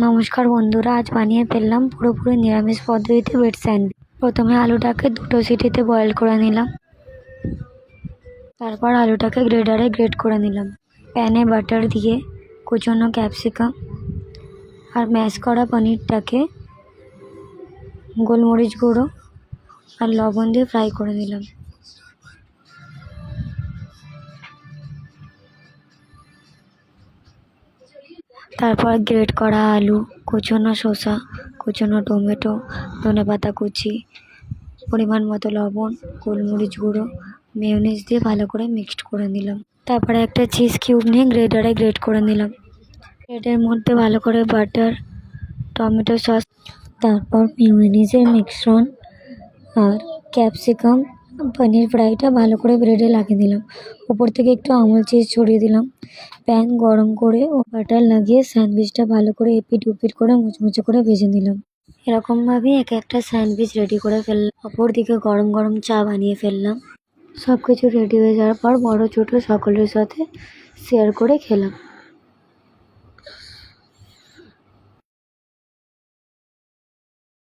নমস্কার বন্ধুরা, আজ বানিয়ে ফেললাম পুরোপুরি নিরামিষ পদ্ধতিতে ব্রেড স্যান্ডউইচ। প্রথমে আলুটাকে 2 সিটিতে বয়েল করে নিলাম। তারপর আলুটাকে গ্রেটারে গ্রেট করে নিলাম। প্যানে বাটার দিয়ে কুচনো ক্যাপসিকাম আর ম্যাশ করা পনিরটাকে গোলমরিচ গুঁড়ো আর লবণ দিয়ে ফ্রাই করে নিলাম। তারপর গ্রেট করা আলু, কুচনো শসা, কুচনো টমেটো, ধনেপাতা কুচি, পরিমাণ মতো লবণ, গোলমরিচ গুঁড়ো, মেয়োনিজ দিয়ে ভালো করে মিক্সড করে নিলাম। তারপরে একটা চিজ কিউব নিয়ে গ্রেটারে গ্রেট করে নিলাম। ব্রেডের মধ্যে ভালো করে বাটার, টমেটো সস, তারপর মেয়োনিজের মিশ্রণ আর ক্যাপসিকাম পনির ফ্রাইটা ভালো করে ব্রেডে লাগিয়ে দিলাম। উপর থেকে একটু আমুল চিজ ছড়িয়ে দিলাম। প্যান গরম করে ও বাটার লাগিয়ে স্যান্ডউইচটা ভালো করে এপিট ওপিট করে মুচমুচে করে ভেজে নিলাম। এরকমভাবেই একটা স্যান্ডউইচ রেডি করে ফেললাম। অপর দিকে গরম গরম চা বানিয়ে ফেললাম। সব কিছু রেডি হয়ে যাওয়ার পর বড় ছোট সকলের সাথে শেয়ার করে খেলাম।